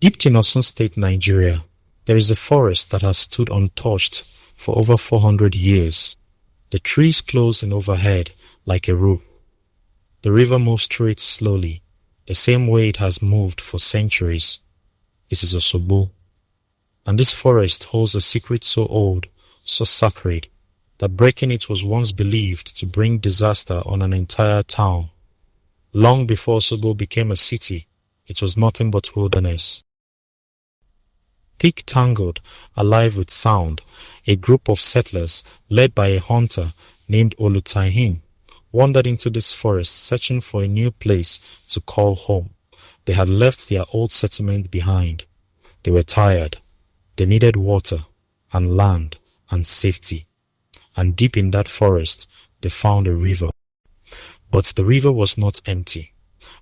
Deep in Osun State, Nigeria, there is a forest that has stood untouched for over 400 years. The trees close in overhead like a rope. The river moves through it slowly, the same way it has moved for centuries. This is Osogbo. And this forest holds a secret so old, so sacred, that breaking it was once believed to bring disaster on an entire town. Long before Osogbo became a city, it was nothing but wilderness. Thick tangled, alive with sound, a group of settlers, led by a hunter named Olutahin, wandered into this forest searching for a new place to call home. They had left their old settlement behind. They were tired. They needed water and land and safety. And deep in that forest, they found a river. But the river was not empty.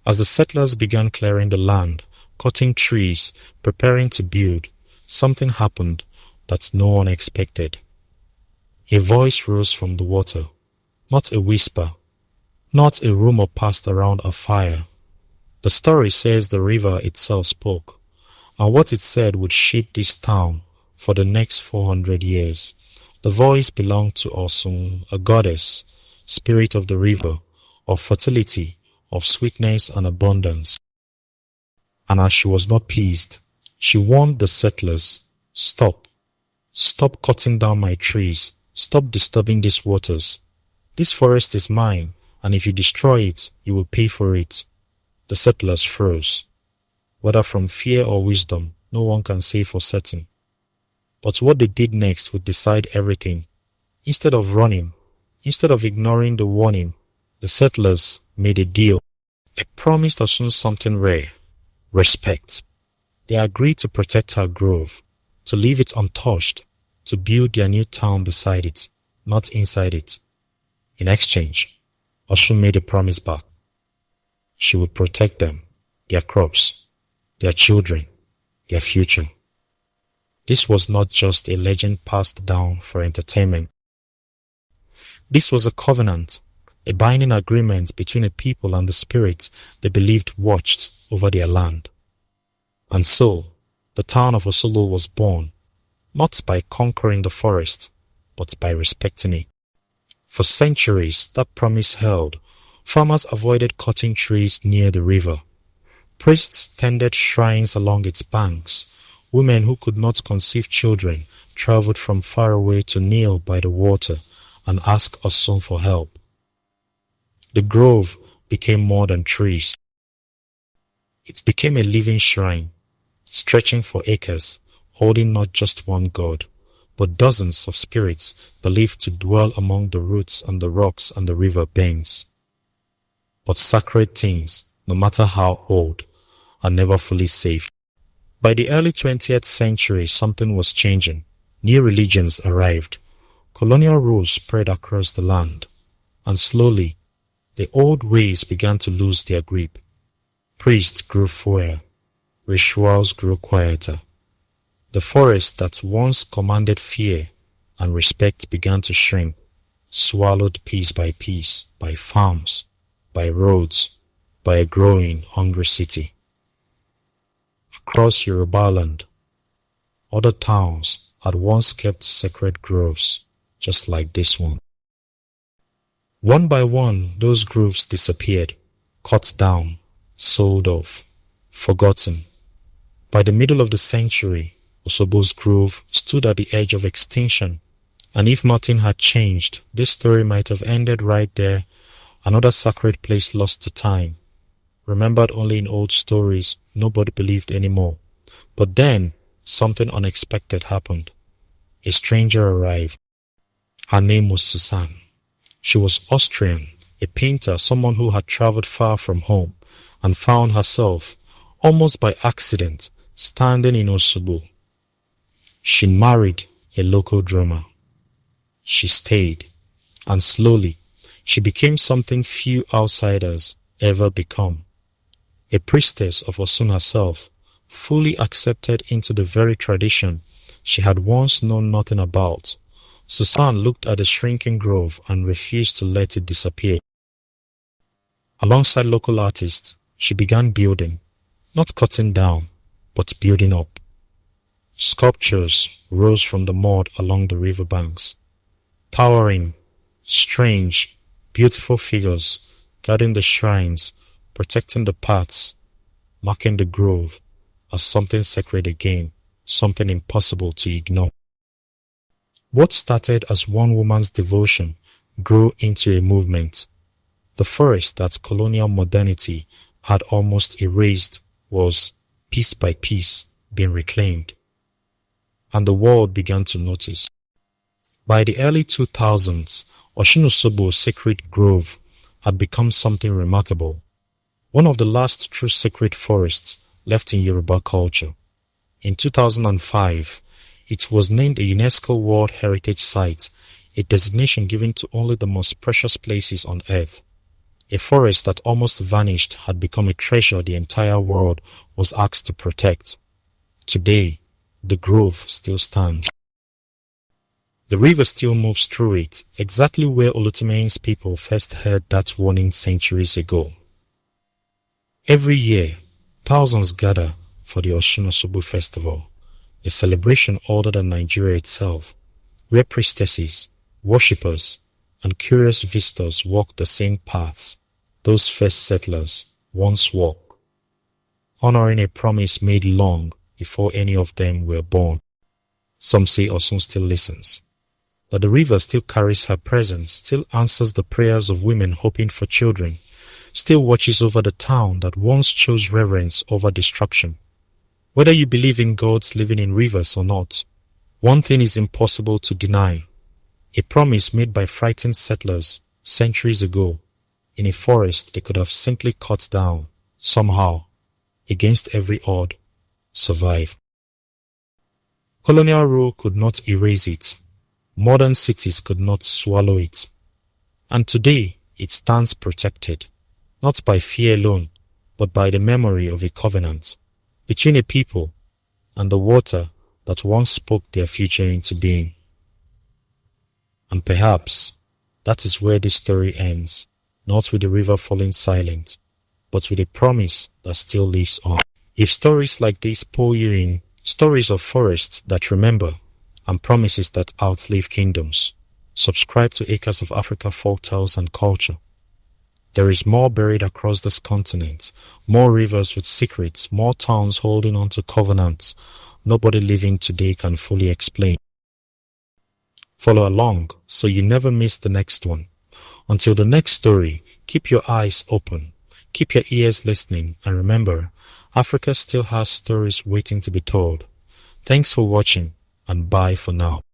As the settlers began clearing the land, cutting trees, preparing to build, something happened that no one expected. A voice rose from the water, not a whisper, not a rumor passed around a fire. The story says the river itself spoke, and what it said would shape this town for the next 400 years. The voice belonged to Osun, a goddess, spirit of the river, of fertility, of sweetness and abundance. And as she was not pleased, she warned the settlers, "Stop. Stop cutting down my trees. Stop disturbing these waters. This forest is mine, and if you destroy it, you will pay for it." The settlers froze. Whether from fear or wisdom, no one can say for certain. But what they did next would decide everything. Instead of running, instead of ignoring the warning, the settlers made a deal. They promised Osun something rare: respect. They agreed to protect her grove, to leave it untouched, to build their new town beside it, not inside it. In exchange, Osun made a promise back. She would protect them, their crops, their children, their future. This was not just a legend passed down for entertainment. This was a covenant, a binding agreement between a people and the spirit they believed watched over their land. And so, the town of Osogbo was born, not by conquering the forest, but by respecting it. For centuries, that promise held. Farmers avoided cutting trees near the river. Priests tended shrines along its banks. Women who could not conceive children traveled from far away to kneel by the water and ask Osun for help. The grove became more than trees. It became a living shrine, stretching for acres, holding not just one god, but dozens of spirits believed to dwell among the roots and the rocks and the river banks. But sacred things, no matter how old, are never fully safe. By the early 20th century, something was changing. New religions arrived. Colonial rule spread across the land. And slowly, the old ways began to lose their grip. Priests grew fewer. Rituals grew quieter. The forest that once commanded fear and respect began to shrink, swallowed piece by piece by farms, by roads, by a growing, hungry city. Across Yoruba land, other towns had once kept sacred groves, just like this one. One by one, those groves disappeared, cut down, sold off, forgotten. By the middle of the century, Osogbo's grove stood at the edge of extinction, and if nothing had changed, this story might have ended right there, another sacred place lost to time. Remembered only in old stories, nobody believed anymore. But then, something unexpected happened. A stranger arrived. Her name was Susanne. She was Austrian, a painter, someone who had traveled far from home, and found herself, almost by accident, standing in Osogbo. She married a local drummer. She stayed, and slowly, she became something few outsiders ever become. A priestess of Osun herself, fully accepted into the very tradition she had once known nothing about. Susanne looked at the shrinking grove and refused to let it disappear. Alongside local artists, she began building, not cutting down, but building up. Sculptures rose from the mud along the river banks. Towering, strange, beautiful figures guarding the shrines, protecting the paths, marking the grove as something sacred again, something impossible to ignore. What started as one woman's devotion grew into a movement. The forest that colonial modernity had almost erased was, piece by piece, being reclaimed. And the world began to notice. By the early 2000s, Osun-Osogbo Sacred Grove had become something remarkable. One of the last true sacred forests left in Yoruba culture. In 2005, it was named a UNESCO World Heritage Site, a designation given to only the most precious places on earth. A forest that almost vanished had become a treasure the entire world was asked to protect. Today, the grove still stands. The river still moves through it, exactly where Olutomehin's people first heard that warning centuries ago. Every year, thousands gather for the Osun-Osogbo festival, a celebration older than Nigeria itself, where priestesses, worshippers, and curious visitors walk the same paths those first settlers once walked, honoring a promise made long before any of them were born. Some say Osun still listens, that the river still carries her presence, still answers the prayers of women hoping for children, still watches over the town that once chose reverence over destruction. Whether you believe in gods living in rivers or not, one thing is impossible to deny. A promise made by frightened settlers centuries ago in a forest they could have simply cut down, somehow, against every odd, survive. Colonial rule could not erase it. Modern cities could not swallow it. And today it stands protected, not by fear alone, but by the memory of a covenant between a people and the water that once spoke their future into being. And perhaps that is where this story ends, not with the river falling silent, but with a promise that still lives on. If stories like this pull you in, stories of forests that remember, and promises that outlive kingdoms, subscribe to Acres of Africa Folktales and Culture. There is more buried across this continent, more rivers with secrets, more towns holding on to covenants nobody living today can fully explain. Follow along so you never miss the next one. Until the next story, keep your eyes open, keep your ears listening, and remember, Africa still has stories waiting to be told. Thanks for watching, and bye for now.